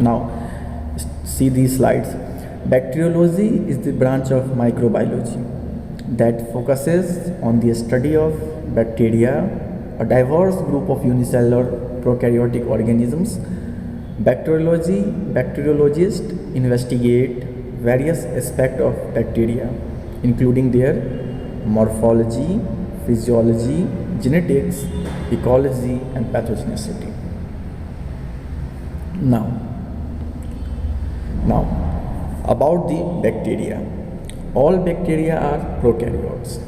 Now see these slides. Bacteriology is the branch of microbiology that focuses on the study of bacteria, a diverse group of unicellular prokaryotic organisms. Bacteriologists investigate various aspects of bacteria, including their morphology, physiology, genetics, ecology, and pathogenicity. Now about the bacteria. All bacteria are prokaryotes.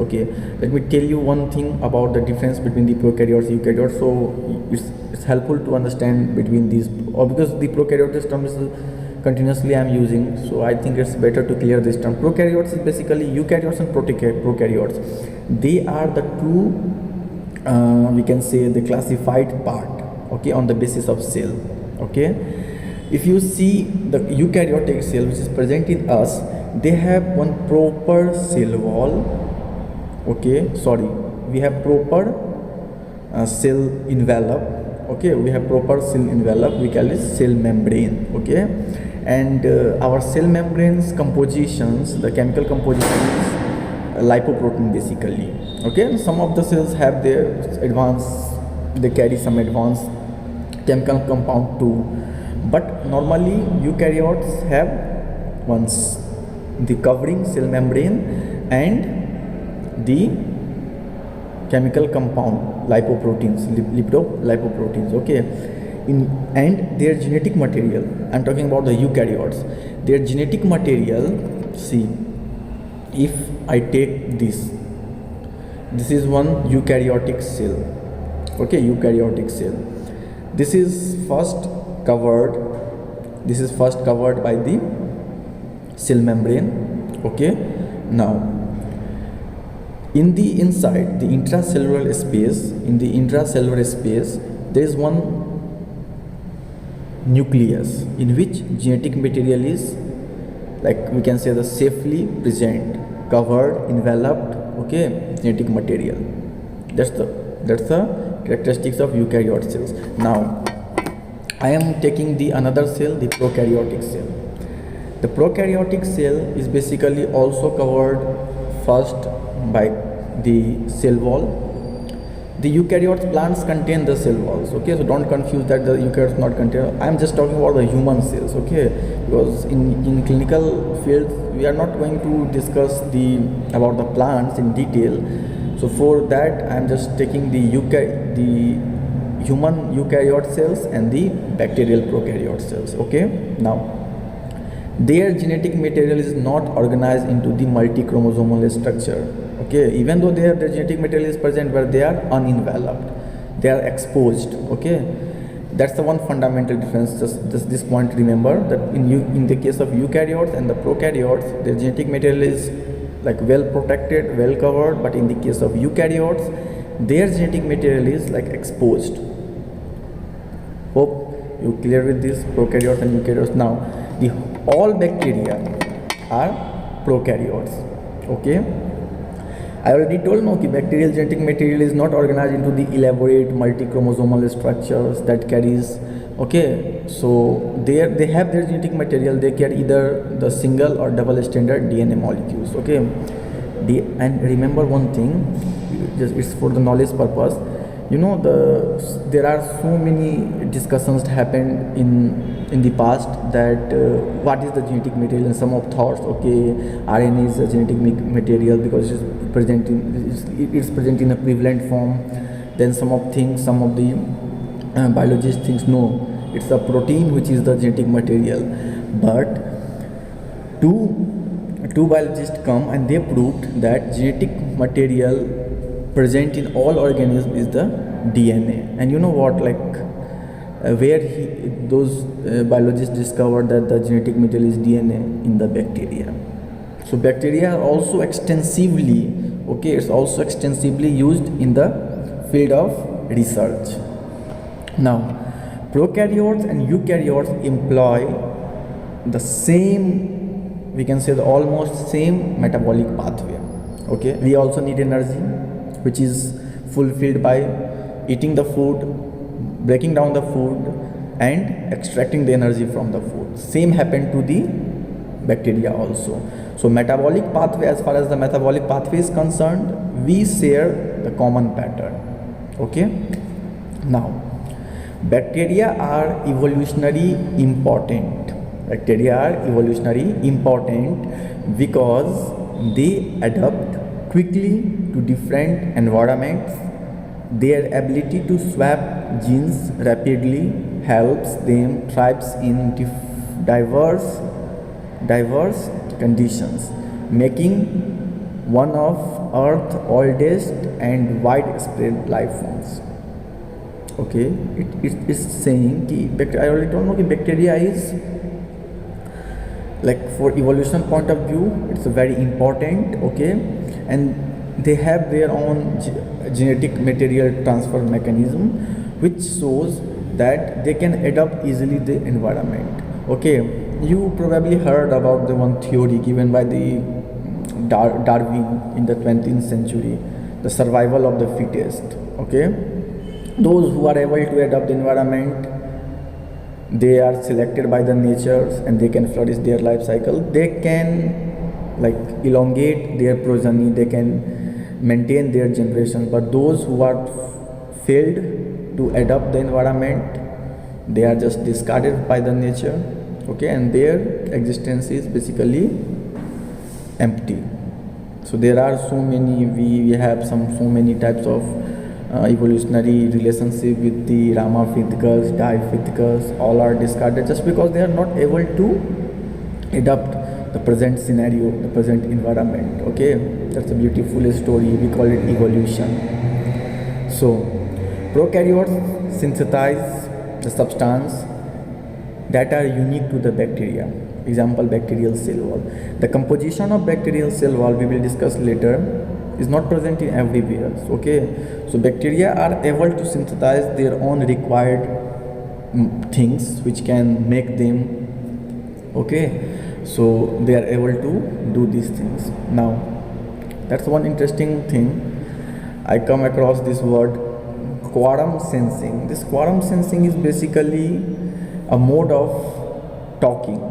Okay, let me tell you one thing about the difference between the prokaryotes and eukaryotes, so it's helpful to understand between these, or because the prokaryotes term is continuously I am using, so I think it's better to clear this term. Prokaryotes is basically eukaryotes and prokaryotes. They are the two we can say the classified part, okay, on the basis of cell. Okay, if you see the eukaryotic cell which is present in us, they have one proper cell wall. Okay, sorry, we have proper cell envelope. Okay, we have proper cell envelope, we call it cell membrane. Okay, and our cell membranes compositions, the chemical composition is lipoprotein basically. Okay, some of the cells have their advanced, they carry some advanced chemical compound too, but normally eukaryotes have once the covering cell membrane and the chemical compound lipoproteins, lipoproteins. Okay, and their genetic material, I'm talking about the eukaryotes, their genetic material. See, if I take this is one eukaryotic cell. Okay, eukaryotic cell, this is first covered by the cell membrane. Okay, now in the inside, the intracellular space, there is one nucleus in which genetic material is, like we can say, the safely present, covered, enveloped. Okay, genetic material. That's the characteristics of eukaryote cells. Now I am taking the another cell, the prokaryotic cell. The prokaryotic cell is basically also covered first by the cell wall. The eukaryote plants contain the cell walls. Okay, so don't confuse that the eukaryotes not contain. I am just talking about the human cells. Okay, because in clinical fields we are not going to discuss about the plants in detail. So for that I am just taking the human eukaryote cells and the bacterial prokaryote cells. Okay, now their genetic material is not organized into the multi-chromosomal structure. Okay, even though their genetic material is present, but they are unenveloped, they are exposed. Okay, that's the one fundamental difference. Just this point, remember that in the case of eukaryotes and the prokaryotes, their genetic material is like well protected, well covered, but in the case of eukaryotes, their genetic material is like exposed. Hope you clear with this, prokaryotes and eukaryotes. Now all bacteria are prokaryotes. Okay, I already told you that bacterial genetic material is not organized into the elaborate multi-chromosomal structures that carries. Okay, so they have their genetic material, they carry either the single or double stranded DNA molecules. Okay, and remember one thing, just it's for the knowledge purpose. You know, there are so many discussions happened in the past that what is the genetic material, and some of thoughts, okay, RNA is a genetic material because it's present in a prevalent form. Then some of the biologists think no, it's a protein which is the genetic material. But two biologists come and they proved that genetic material present in all organisms is the DNA. And you know what, like those biologists discovered that the genetic material is DNA in the bacteria. So bacteria are also extensively, okay, it's also extensively used in the field of research. Now prokaryotes and eukaryotes employ the same, we can say the almost same metabolic pathway. Okay, we also need energy, which is fulfilled by eating the food, breaking down the food, and extracting the energy from the food. Same happened to the bacteria also. So metabolic pathway, as far as the metabolic pathway is concerned, we share the common pattern. Okay. Now, bacteria are evolutionary important. Bacteria are evolutionary important because they adapt quickly to different environments. Their ability to swap genes rapidly helps them thrive in diverse conditions, making one of Earth's oldest and widespread life forms. Okay, it is saying कि I already told you that bacteria is, like, for evolution point of view, it's very important. Okay, and they have their own genetic material transfer mechanism, which shows that they can adapt easily the environment. Okay, you probably heard about the one theory given by the Darwin in the 20th century, the survival of the fittest. Okay, those who are able to adapt the environment, they are selected by the nature and they can flourish their life cycle. They can, like, elongate their progeny, they can maintain their generation. But those who are failed to adapt the environment, they are just discarded by the nature. Okay, and their existence is basically empty. So there are so many, we have so many types of evolutionary relationship with the Ramapithecus, Diapithecus, all are discarded just because they are not able to adapt the present scenario, the present environment. Okay, that's a beautiful story, we call it evolution. So prokaryotes synthesize the substance that are unique to the bacteria. Example, bacterial cell wall. The composition of bacterial cell wall, we will discuss later, is not present in everywhere. Okay, so bacteria are able to synthesize their own required things which can make them, okay, so they are able to do these things. Now, that's one interesting thing. I come across this word quorum sensing. This quorum sensing is basically a mode of talking,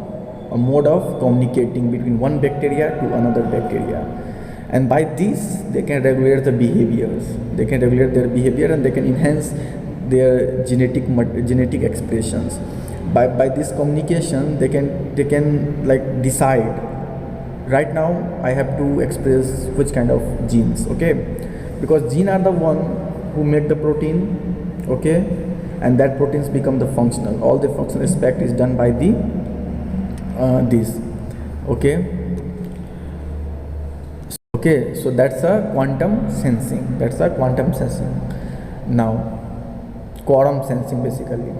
a mode of communicating between one bacteria to another bacteria, and by this they can regulate the behaviors, they can regulate their behavior and they can enhance their genetic expressions. By this communication they can like decide, right now I have to express which kind of genes. Okay, because genes are the one who make the protein. Okay, and that proteins become the functional, all the functional aspect is done by the this. Okay, so that's a quantum sensing, now quorum sensing basically.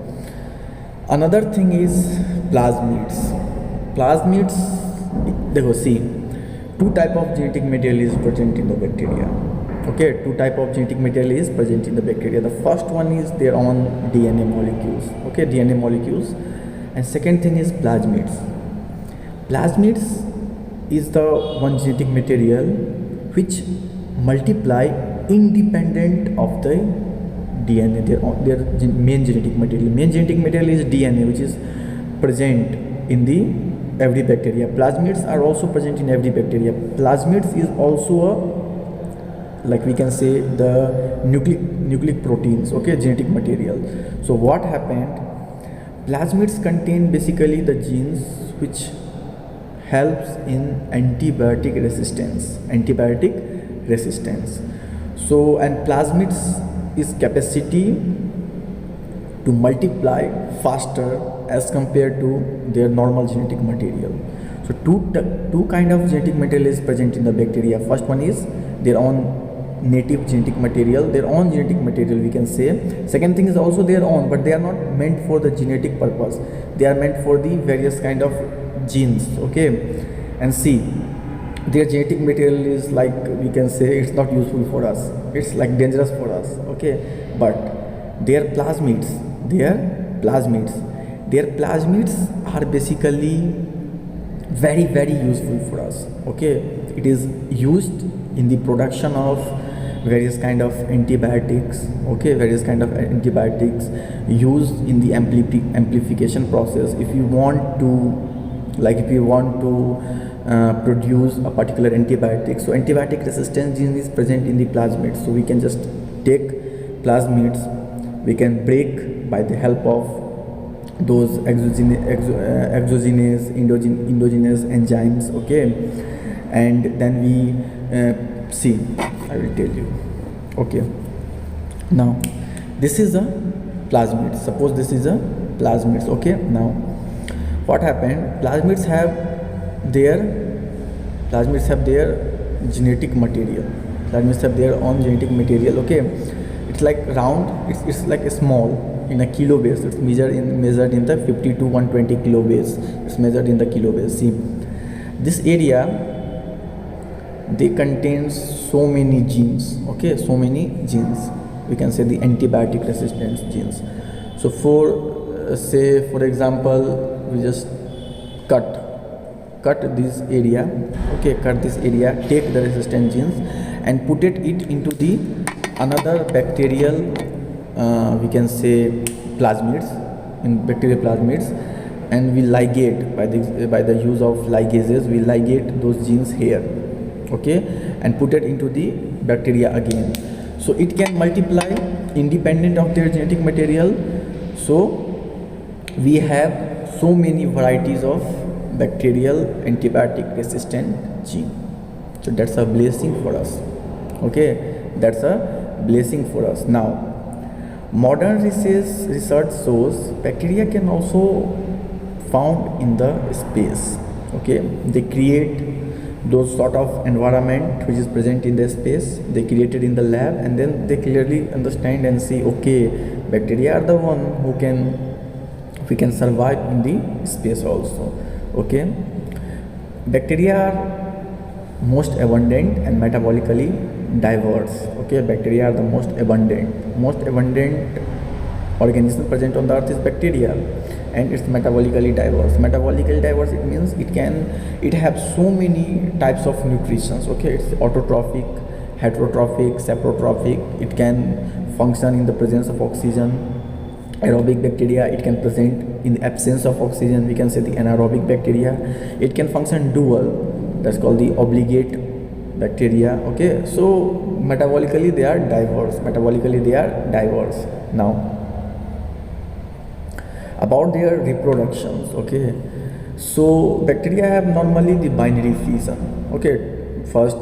Another thing is plasmids. देखो, see, two type of genetic material is present in the bacteria. Okay, two type of genetic material is present in the bacteria. The first one is their own DNA molecules. Okay, DNA molecules, and second thing is plasmids. Plasmids is the one genetic material which multiply independent of the DNA. Their main genetic material is DNA, which is present in the every bacteria. Plasmids are also present in every bacteria. Plasmids is also a, like we can say, the nucleic proteins. Okay, genetic material. So what happened? Plasmids contain basically the genes which helps in antibiotic resistance. So, and plasmids is capacity to multiply faster as compared to their normal genetic material. So two kind of genetic material is present in the bacteria. First one is their own native genetic material, we can say. Second thing is also their own, but they are not meant for the genetic purpose, they are meant for the various kind of genes. Okay, and see, their genetic material is, like we can say, it's not useful for us, it's like dangerous for us. Okay, but their plasmids are basically very useful for us. Okay, it is used in the production of various kind of antibiotics, okay, various kind of antibiotics used in the amplification process. If you want to, like, if you want to produce a particular antibiotic, so antibiotic resistance gene is present in the plasmids, so we can just take plasmids, we can break by the help of those exogenous endogenous enzymes, okay, and then we see, I will tell you. Okay, now this is a plasmid, suppose this is a plasmids. Okay, now what happened, plasmids have their genetic material, plasmids have their own genetic material. Okay, it's like round, it's like a small in a kilo base, it's measured in the 50 to 120 kilo base, it's measured in the kilo base. See, this area, they contain so many genes, okay, so many genes, we can say the antibiotic resistance genes. So for say for example, we just cut this area, okay, cut this area, take the resistant genes and put it into the another bacterial, we can say plasmids, in bacterial plasmids, and we ligate by the use of ligases, we ligate those genes here, okay, and put it into the bacteria again, so it can multiply independent of their genetic material. So we have so many varieties of bacterial antibiotic resistant gene, so that's a blessing for us, okay, that's a blessing for us. Now modern research shows bacteria can also found in the space, okay, they create those sort of environment which is present in the space, they created in the lab, and then they clearly understand and see, okay, bacteria are the one who can survive in the space also, okay. Bacteria are most abundant and metabolically diverse, okay, bacteria are the most abundant organism present on the earth is bacteria, and it's metabolically diverse. Metabolically diverse, it means it have so many types of nutritions, okay, it's autotrophic, heterotrophic, saprotrophic, it can function in the presence of oxygen. Aerobic bacteria, it can present in the absence of oxygen, we can say the anaerobic bacteria. It can function dual, that's called the obligate bacteria, okay. So metabolically they are diverse. Now about their reproductions, okay, so bacteria have normally the binary fission, okay, first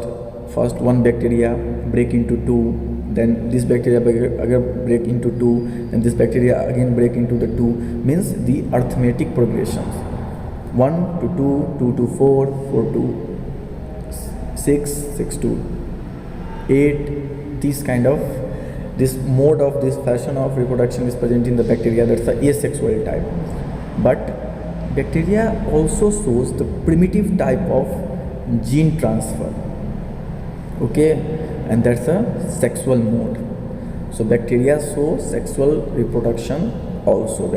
one bacteria break into two, then this bacteria again break into two, and this bacteria again break into the two, means the arithmetic progressions, 1 to 2, 2 to 4, 4 to 6, 6 to 8, this mode of this fashion of reproduction is present in the bacteria, that's the asexual type. But bacteria also shows the primitive type of gene transfer, okay, and that's a sexual mode. So bacteria show sexual reproduction also,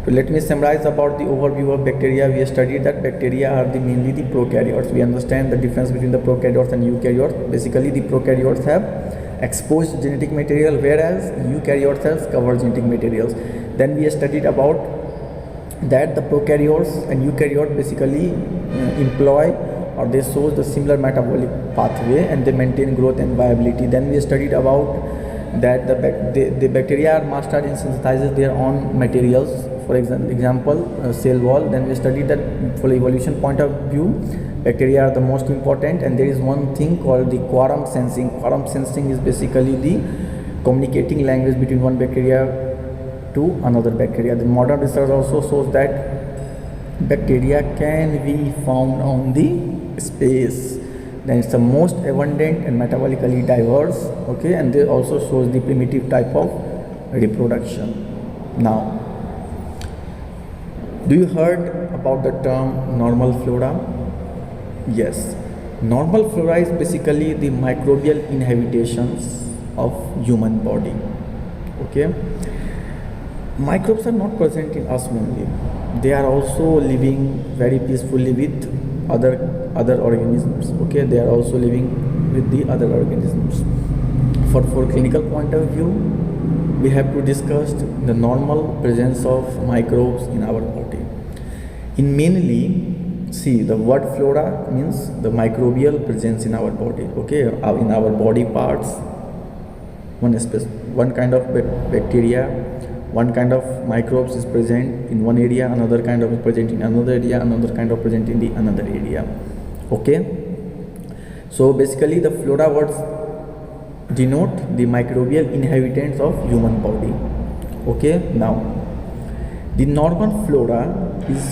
So let me summarize about the overview of bacteria. We studied that bacteria are mainly the prokaryotes. We understand the difference between the prokaryotes and eukaryotes. Basically, the prokaryotes have exposed genetic material, whereas eukaryotes have covered genetic materials. Then we studied about that the prokaryotes and eukaryotes basically employ, or they show the similar metabolic pathway, and they maintain growth and viability. Then we studied about that the bacteria are mastered in synthesizes their own materials, for example cell wall. Then we studied that from evolution point of view, bacteria are the most important, and there is one thing called the quorum sensing. Quorum sensing is basically the communicating language between one bacteria to another bacteria. The modern research also shows that bacteria can be found on the space. Then it's the most abundant and metabolically diverse, okay, and they also shows the primitive type of reproduction. Now, do you heard about the term normal flora? Yes, normal flora is basically the microbial inhabitations of human body, okay. Microbes are not present in us only, they are also living very peacefully with other other organisms. Okay, they are also living with the other organisms. For clinical point of view, we have to discuss the normal presence of microbes in our body. In mainly, see, the word flora means the microbial presence in our body. Okay, in our body parts, one kind of bacteria, one kind of microbes is present in one area, another kind of is present in another area, another kind of present in the another area. Okay, so basically the flora words denote the microbial inhabitants of human body. Okay, now the normal flora is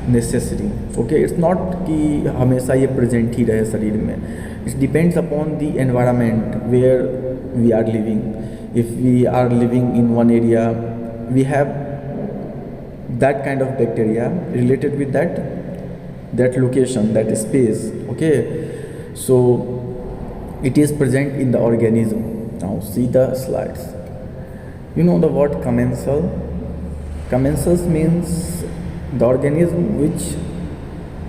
necessary. Okay, it's not कि हमेशा ये present ही रहे शरीर में. It depends upon the environment where we are living. If we are living in one area, we have that kind of bacteria related with that location, that space. Okay, so it is present in the organism. Now see the slides. You know the word commensal? Commensals means the organism which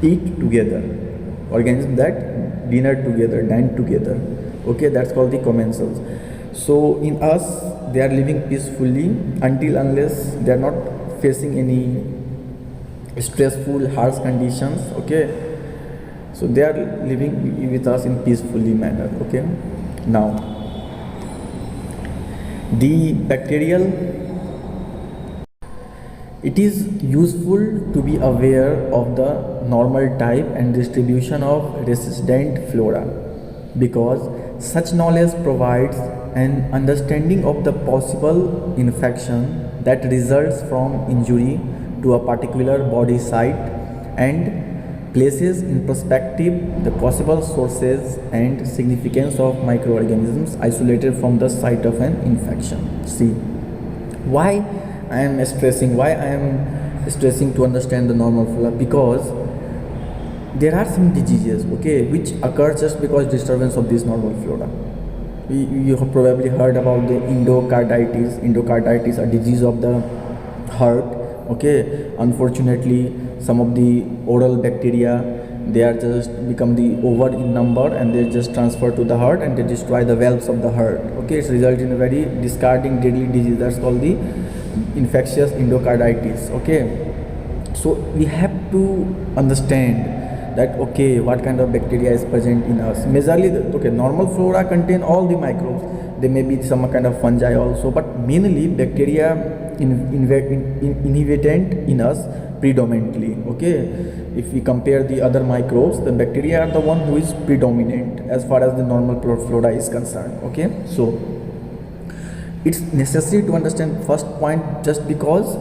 eat together, organism that dinner together, dine together. Okay, that's called the commensals. So in us, they are living peacefully unless they are not facing any stressful, harsh conditions. Okay, so they are living with us in peacefully manner. Okay, now the bacterial, it is useful to be aware of the normal type and distribution of resistant flora, because such knowledge provides an understanding of the possible infection that results from injury to a particular body site and places in perspective the possible sources and significance of microorganisms isolated from the site of an infection. See, why I am stressing to understand the normal flora, because there are some diseases, okay, which occur just because disturbance of this normal flora. You have probably heard about the endocarditis. Endocarditis, a disease of the heart. Okay, unfortunately, some of the oral bacteria, they are just become the over in number and they just transfer to the heart and they destroy the valves of the heart. Okay, it's result in a very discarding deadly disease. That's called the infectious endocarditis. Okay, so we have to understand that okay, what kind of bacteria is present in us. Majorly, okay, normal flora contain all the microbes. There may be some kind of fungi also, but mainly bacteria inhabitant in us predominantly. Okay, if we compare the other microbes, the bacteria are the one who is predominant as far as the normal flora is concerned. Okay, so it's necessary to understand first point, just because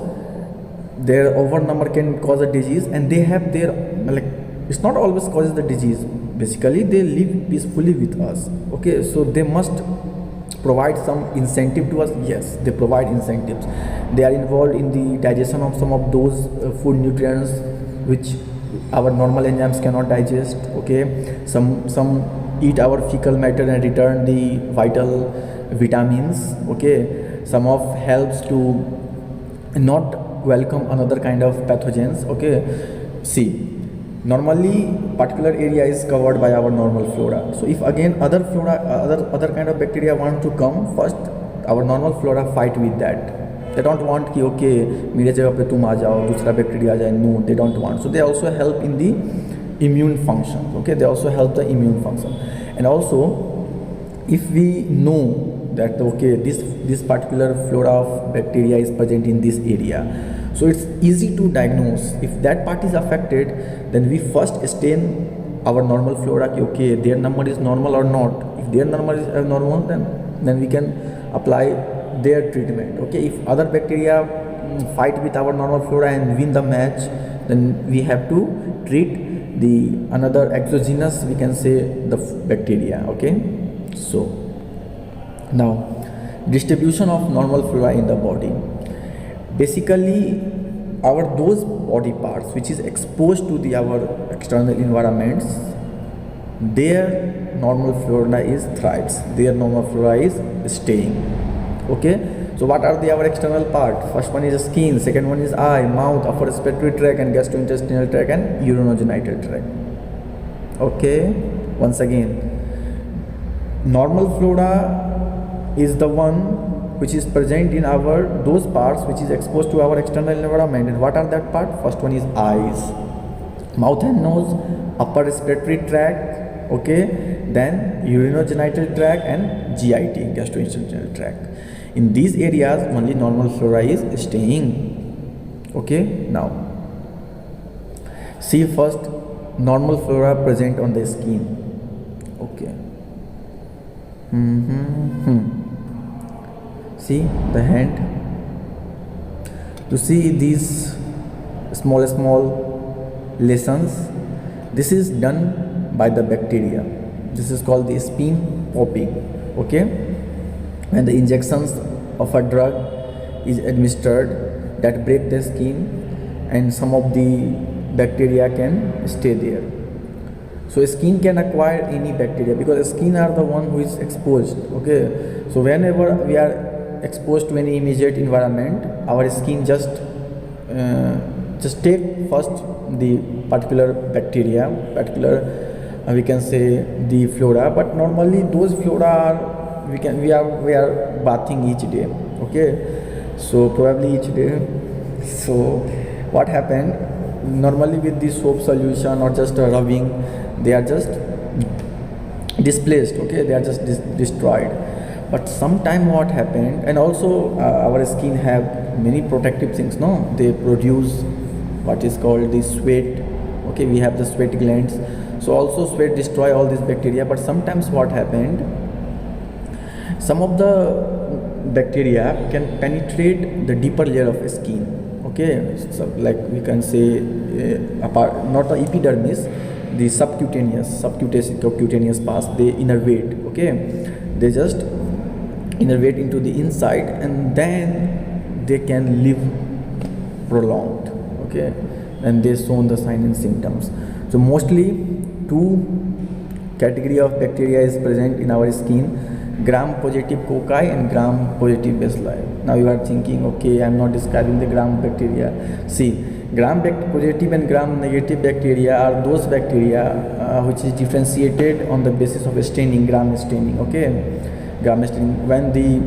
their over number can cause a disease and they have their, like, it's not always causes the disease. Basically they live peacefully with us. Okay, so they must provide some incentive to us. Yes, they provide incentives. They are involved in the digestion of some of those food nutrients which our normal enzymes cannot digest. Okay, some eat our fecal matter and return the vital vitamins. Okay, some of helps to not welcome another kind of pathogens. Okay, see, normally particular area is covered by our normal flora. So if again other flora, other kind of bacteria want to come, first our normal flora fight with that. They don't want कि okay मेरे जगह पे तुम आ जाओ, दूसरा bacteria आ जाए. No, they don't want. So they also help in the immune function. Okay, they also help the immune function. And also, if we know that okay, this particular flora of bacteria is present in this area, so it's easy to diagnose. If that part is affected, then we first stain our normal flora. Okay, their number is normal or not. If their number is normal, then we can apply their treatment. Okay, if other bacteria fight with our normal flora and win the match, then we have to treat the another exogenous, we can say, the bacteria. Okay, so now distribution of normal flora in the body. Basically, those body parts which is exposed to our external environments, their normal flora is thrives, their normal flora is staying. Okay, so what are our external part? First one is skin, second one is eye, mouth, upper respiratory tract and gastrointestinal tract and urinogenital tract. Okay, once again, normal flora is the one which is present in our those parts which is exposed to our external environment. And what are that part? First one is eyes, mouth and nose, upper respiratory tract, okay, then urinogenital tract and GIT, gastrointestinal tract. In these areas only normal flora is staying. Okay, now see first normal flora present on the skin. Okay. See the hand. You see these small lesions. This is done by the bacteria. This is called the spin popping. Okay, when the injections of a drug is administered that break the skin, and some of the bacteria can stay there. So skin can acquire any bacteria because skin are the one who is exposed. Okay, so whenever we are exposed to any immediate environment, our skin just take first the particular bacteria, we can say the flora. But normally those flora are we are bathing each day. Okay, so probably each day. So what happened, normally with the soap solution or just a rubbing, they are just displaced. Okay, they are just destroyed. But sometime what happened, and also our skin have many protective things, no, they produce what is called the sweat. Okay, we have the sweat glands, so also sweat destroy all these bacteria. But sometimes what happened, some of the bacteria can penetrate the deeper layer of skin. Okay, so like we can say apart, not the epidermis, the subcutaneous parts, they innervate. Okay, they just innervate into the inside, and then they can live prolonged. Okay, and they show the sign and symptoms. So mostly two category of bacteria is present in our skin: gram positive cocci and gram positive bacilli. Now you are thinking, okay, I am not describing the gram bacteria. See, gram positive and gram negative bacteria are those bacteria which is differentiated on the basis of staining, gram staining. Okay, gram staining, when the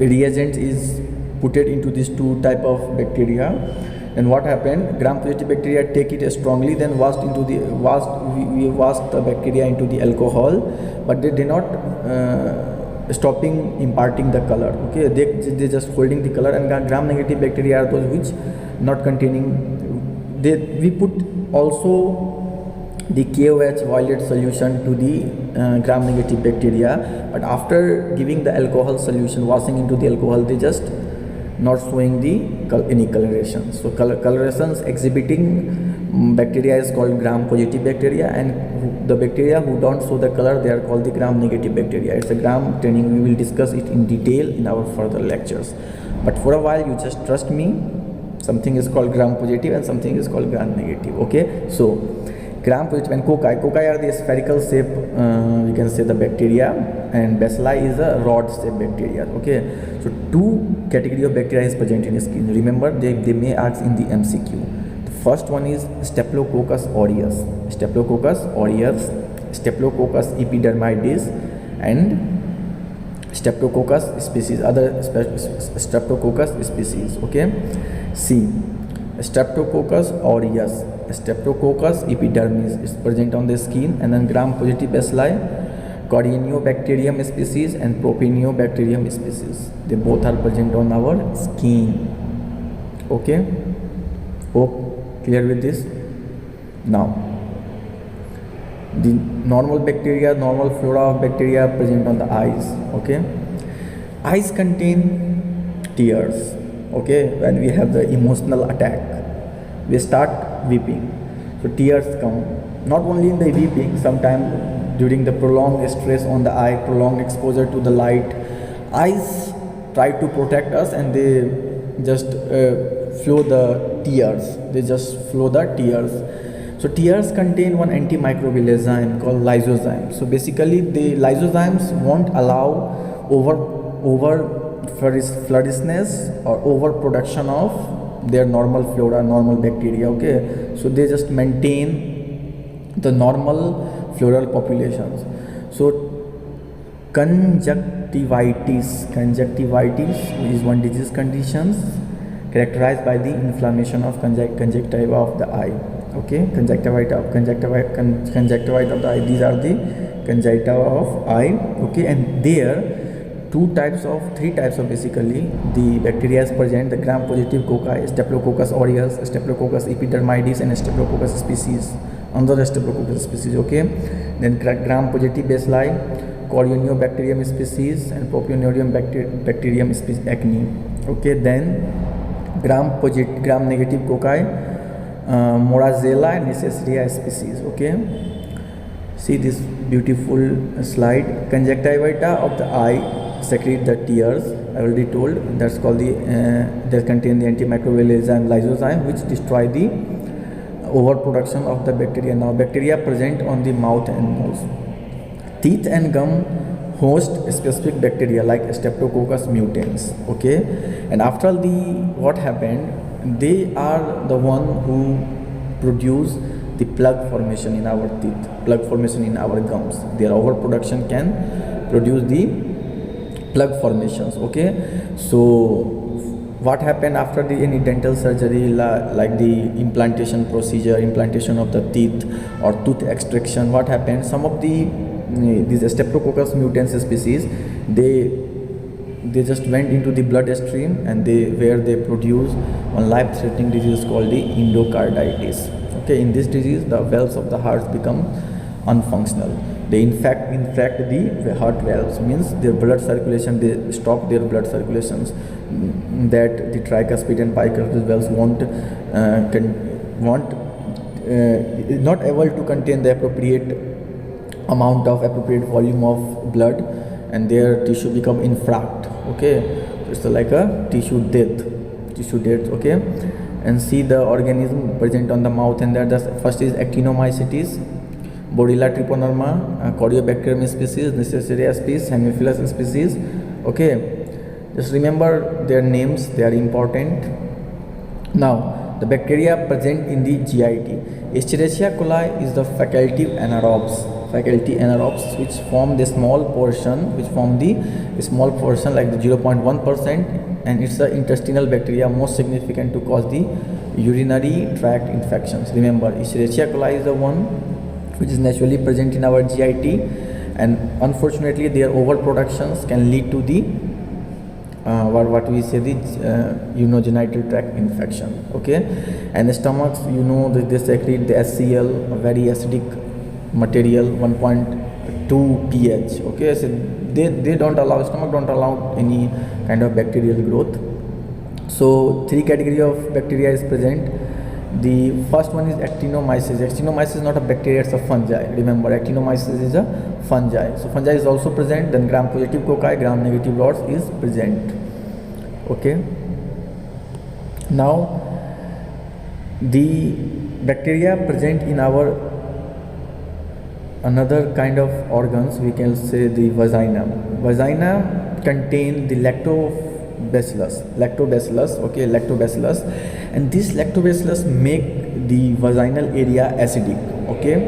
reagent is put it into these two type of bacteria, then what happened, gram positive bacteria take it strongly, then we washed the bacteria into the alcohol, but they did not stopping imparting the color. Okay, they just holding the color. And gram negative bacteria are those which not containing, we put also the KOH violet solution to the gram negative bacteria, but after giving the alcohol solution, washing into the alcohol, they just not showing the any coloration. So colorations exhibiting bacteria is called gram positive bacteria, and the bacteria who don't show the color, they are called the gram negative bacteria. It's a gram training, we will discuss it in detail in our further lectures, but for a while you just trust me, something is called gram positive and something is called gram negative. Okay, so gram positive and cocci are the spherical shape, we can say the bacteria, and bacilli is a rod shape bacteria. Okay, so two category of bacteria is present in skin. Remember, they may ask in the MCQ. The first one is Staphylococcus aureus, Staphylococcus epidermidis, and Streptococcus species, other Streptococcus species. Okay, see, Streptococcus aureus, Streptococcus epidermis is present on the skin, and then gram positive bacilli, Corynebacterium species and Propionibacterium species, they both are present on our skin. Okay, hope clear with this. Now the normal bacteria, normal flora of bacteria present on the eyes. Okay, eyes contain tears. Okay, when we have the emotional attack, we start weeping, so tears come. Not only in the weeping, sometimes during the prolonged stress on the eye, prolonged exposure to the light, eyes try to protect us, and they just flow the tears. They just flow the tears. So tears contain one antimicrobial enzyme called lysozyme. So basically the lysozymes won't allow flourishedness or overproduction of their normal flora, normal bacteria. Okay, so they just maintain the normal floral populations. So conjunctivitis is one disease conditions characterized by the inflammation of conjunctiva of the eye. Okay, conjunctiva of the eye, these are the conjunctiva of eye. Okay, and there three types of basically the bacteria is present: the gram positive cocci, Staphylococcus aureus, Staphylococcus epidermidis, and Staphylococcus species, another Staphylococcus species. Okay, then gram positive bacilli, Corynebacterium species, and Propionodium bacterium species acne. Okay, then gram negative cocci, Morazella and Neisseria species. Okay, see this beautiful slide. Conjunctiva of the eye secrete the tears, I already told. That's called the that contain the antimicrobial enzyme lysozyme, which destroy the overproduction of the bacteria. Now bacteria present on the mouth and nose. Teeth and gum host specific bacteria like Streptococcus mutans. Okay, and after what happened, they are the one who produce the plug formation in our teeth, plug formation in our gums. Their overproduction can produce the plug formations. Okay, so what happened after any dental surgery, like the implantation procedure, implantation of the teeth or tooth extraction? What happened? Some of these Streptococcus mutans species, they just went into the bloodstream, and where they produce one life-threatening disease called the endocarditis. Okay, in this disease the valves of the heart become unfunctional. They infect the heart valves, means their blood circulation, they stop their blood circulations, that the tricuspid and bicuspid valves not able to contain the appropriate volume of blood, and their tissue become infract. Okay, it's like a tissue death. Okay, and see the organism present on the mouth, and that the first is actinomycetes, Borrelia trichoderma, Corynebacterium species, Neisseria species, Haemophilus species. Okay, just remember their names, they are important. Now the bacteria present in the GIT. Escherichia coli is the facultative anaerobes, which form the small portion like the 0.1%, and it's the intestinal bacteria most significant to cause the urinary tract infections. Remember, Escherichia coli is the one which is naturally present in our GIT, and unfortunately their overproductions can lead to the what we say the genital tract infection. Okay, and the stomachs, they secrete the HCl, a very acidic material, 1.2 pH. Okay, so stomach don't allow any kind of bacterial growth. So three category of bacteria is present. The first one is actinomyces. Actinomyces is not a bacteria, it's a fungi. Remember, actinomyces is a fungi. So fungi is also present. Then gram positive cocci, gram negative rods is present. Okay, now the bacteria present in our another kind of organs, we can say the vagina. Vagina contain the lactobacillus. Okay, lactobacillus, and this lactobacillus make the vaginal area acidic. Okay,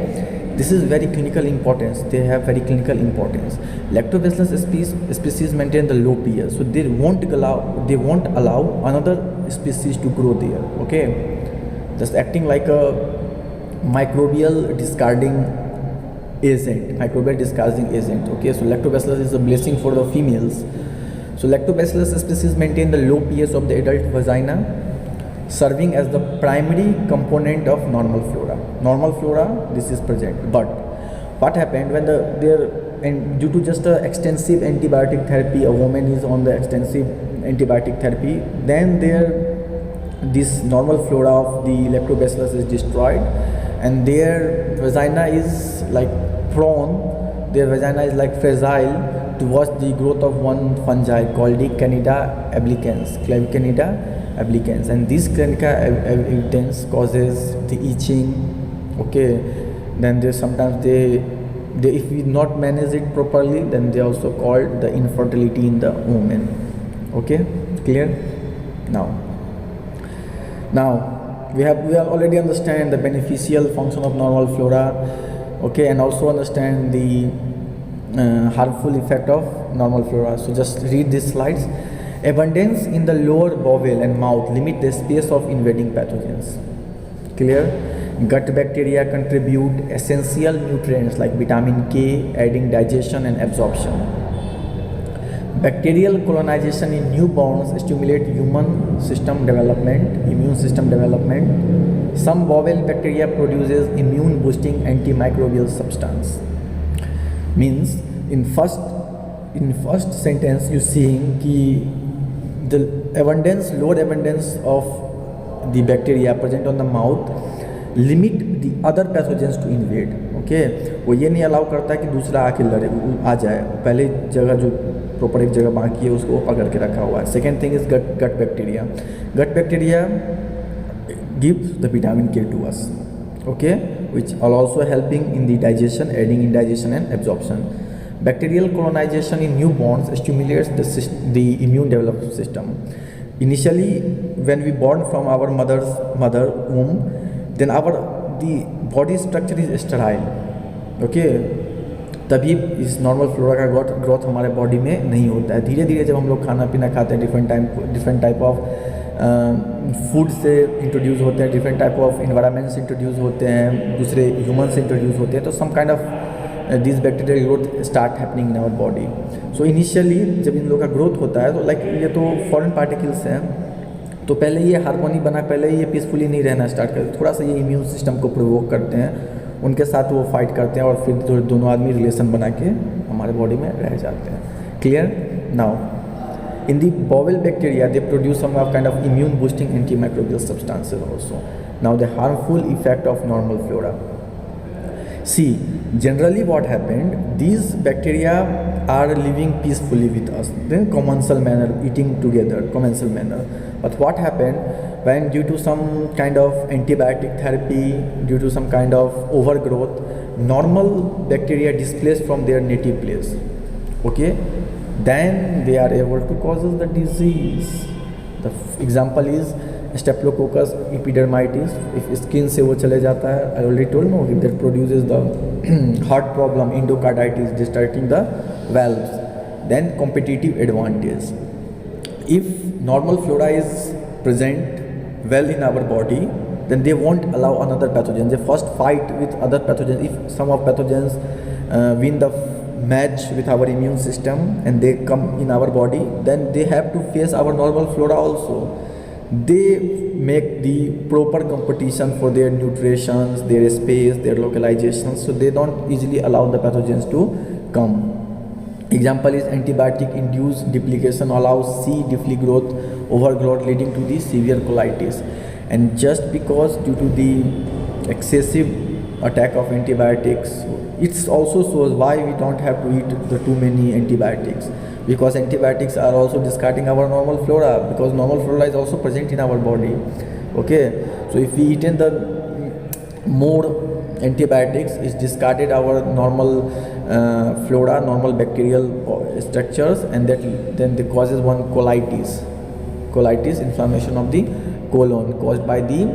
this is very clinical importance. They have very clinical importance. Lactobacillus species maintain the low pH, so they won't allow another species to grow there. Okay, just acting like a microbial discarding agent. Okay, so lactobacillus is a blessing for the females. So lactobacillus species maintain the low pH of the adult vagina, serving as the primary component of normal flora. Normal flora, this is present. But what happened when and due to just extensive antibiotic therapy, a woman is on the extensive antibiotic therapy, then this normal flora of the lactobacillus is destroyed, and their vagina is like prone, their vagina is like fragile to watch the growth of one fungi called the Candida albicans, and this Candida albicans causes the itching. Okay, then sometimes they if we not manage it properly, then they also called the infertility in the woman. Okay, clear? Now we have already understand the beneficial function of normal flora, okay, and also understand the harmful effect of normal flora. So just read these slides. Abundance in the lower bowel and mouth limit the space of invading pathogens. Clear? Gut bacteria contribute essential nutrients like vitamin K, aiding digestion and absorption. Bacterial colonization in newborns stimulate immune system development. Some bowel bacteria produces immune boosting antimicrobial substance. Means in first sentence you seeing कि the lower abundance of the bacteria present on the mouth limit the other pathogens to invade. Okay, वो ये नहीं allow करता कि दूसरा आके आ जाए, पहले जगह जो प्रॉपर एक जगह बाकी है उसको पकड़ के रखा हुआ है. Second thing is gut bacteria. Gut bacteria gives the vitamin K to us, okay, which are also helping in the digestion, aiding in digestion and absorption. Bacterial colonization in newborns stimulates the immune development system. Initially, when we born from our mother womb, then the body structure is sterile, okay. तभी इस normal flora का growth हमारे body में नहीं होता है. धीरे धीरे जब हम लोग खाना पीना खाते हैं, डिफरेंट टाइप ऑफ फूड से इंट्रोड्यूस होते हैं, डिफरेंट टाइप ऑफ इन्वायरमेंट से इंट्रोड्यूस होते हैं, दूसरे ह्यूमन से इंट्रोड्यूस होते हैं, तो some kind of this bacterial growth start happening in our body. So initially जब इन लोग का ग्रोथ होता है तो लाइक ये तो फॉरेन पार्टिकल्स हैं, तो पहले ये हार्मोनी बना, पहले ये पीसफुली नहीं रहना स्टार्ट करते, थोड़ा सा ये इम्यून सिस्टम को प्रोवोक करते हैं, उनके साथ वो फाइट करते हैं और फिर दोनों आदमी रिलेशन बना के हमारे बॉडी में रह जाते हैं. Clear? Now in the bowel bacteria they produce some kind of immune boosting antimicrobial substances also. Now the harmful effect of normal flora. See, generally what happened, these bacteria are living peacefully with us in commensal manner, eating together, commensal manner. But what happened when due to some kind of antibiotic therapy, due to some kind of overgrowth, normal bacteria displaced from their native place, okay, then they are able to cause the disease. The example is Staphylococcus epidermidis. If skin से वो चले जाता है, I already told you, that produces the heart problem, endocarditis, distracting the valves. Then competitive advantage. If normal flora is present well in our body, then they won't allow another pathogen. They first fight with other pathogens. If some of pathogens win the match with our immune system and they come in our body, then they have to face our normal flora also. They make the proper competition for their nutrition, their space, their localization, so they don't easily allow the pathogens to come. Example is antibiotic induced duplication allows C. diffuse growth, overgrowth leading to the severe colitis. And just because due to the excessive attack of antibiotics, it also shows why we don't have to eat the too many antibiotics, because antibiotics are also discarding our normal flora, because normal flora is also present in our body, okay. So if we eat in the more antibiotics, it's discarded our normal flora, normal bacterial structures, and that then it causes one colitis, inflammation of the colon caused by the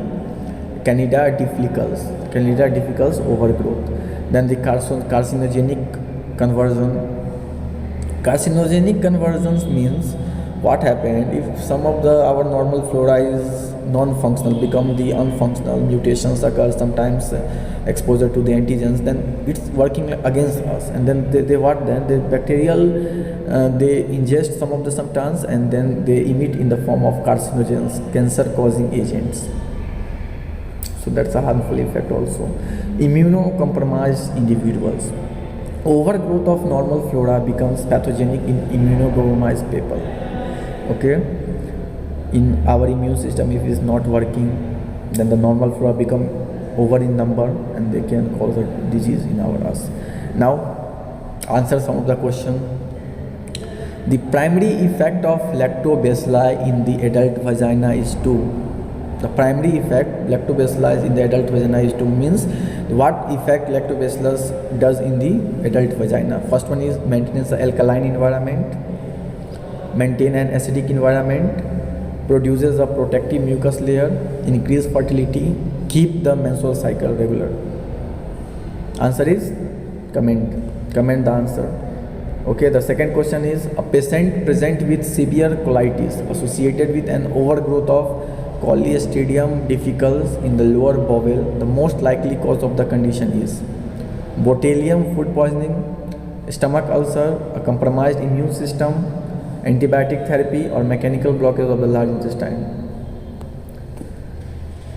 Candida difficult overgrowth. Then the carcinogenic conversion. Carcinogenic conversions means what happened if some of our normal flora is non-functional, become the unfunctional, mutations occur, sometimes exposure to the antigens, then it's working against us, and then the bacterial they ingest some of the substance and then they emit in the form of carcinogens, cancer causing agents. So that's a harmful effect also. Immunocompromised individuals. Overgrowth of normal flora becomes pathogenic in immunocompromised people. Okay, in our immune system, if it is not working, then the normal flora become over in number and they can cause a disease in us. Now, answer some of the question. The primary effect of lactobacilli in the adult vagina is to. The primary effect lactobacillus in the adult vagina is to means what effect lactobacillus does in the adult vagina. First one is maintenance of alkaline environment, maintain an acidic environment, produces a protective mucus layer, increase fertility, keep the menstrual cycle regular? Answer is comment the answer. Okay, the second question is, a patient present with severe colitis associated with an overgrowth of Colistridium difficile in the lower bowel, the most likely cause of the condition is botulinum food poisoning, stomach ulcer, a compromised immune system, antibiotic therapy, or mechanical blockage of the large intestine.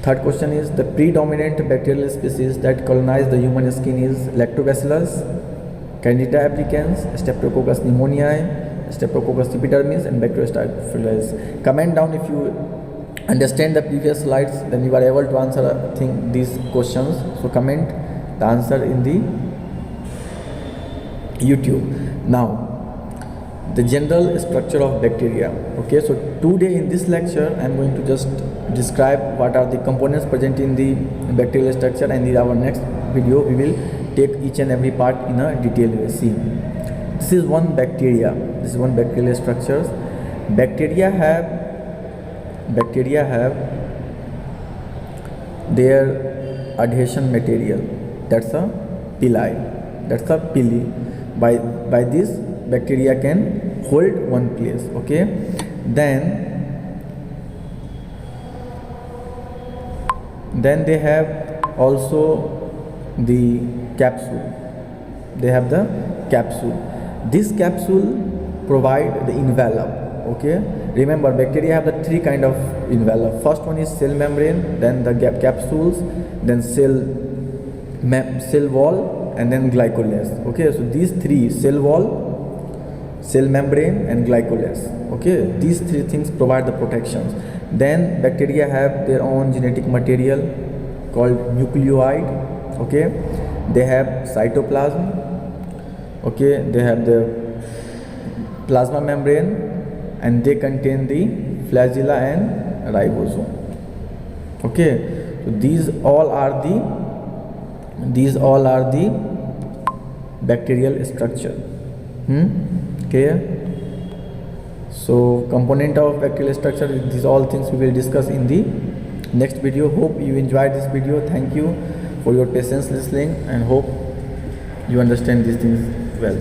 Third question is, the predominant bacterial species that colonize the human skin is Lactobacillus, Candida albicans, Streptococcus pneumoniae, Streptococcus epidermis, and Bacterostaphylus. Comment down if you understand the previous slides, then you are able to answer these questions. So comment the answer in the YouTube. Now, the general structure of bacteria. Okay, so today in this lecture I am going to just describe what are the components present in the bacterial structure, and in our next video we will take each and every part in a detailed way. See, this is one bacteria, this is one bacterial structure. Bacteria have their adhesion material, that's a pili. By this bacteria can hold one place. Okay, then they have also the capsule. They have the capsule. This capsule provide the envelope. Okay, remember bacteria have the three kind of envelope. First one is cell membrane, then the capsules, then cell wall, and then glycols. Okay, so these three, cell wall, cell membrane, and glycols. Okay, these three things provide the protections. Then bacteria have their own genetic material called nucleoid. Okay, they have cytoplasm. Okay, they have the plasma membrane, and they contain the flagella and ribosome. Okay, so these all are the bacterial structure. Clear? So component of bacterial structure, these all things we will discuss in the next video. Hope you enjoyed this video. Thank you for your patience listening, and hope you understand these things well.